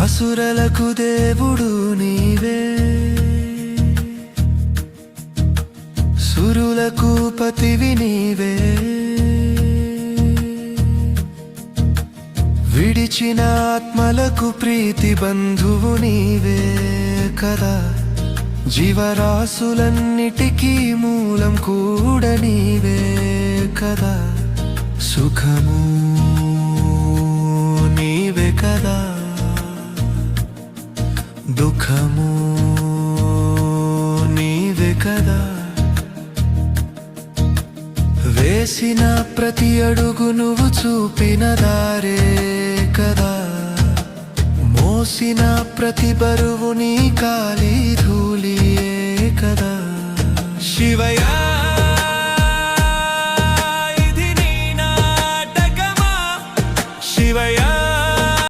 అసురలకు దేవుడు నీవే, సురులకు పతివి నీవే, విడిచిన ఆత్మలకు ప్రీతి బంధువు నీవే కదా. జీవరాశులన్నిటికీ మూలం కూడా నీవే కదా. సుఖము నీవే కదా, దుఃఖము నీవే కదా. వేసిన ప్రతి అడుగు నువ్వు చూపిన దారే కదా. మోసిన ప్రతి బరువు నీ కాలి ధూళియే కదా. శివయ్య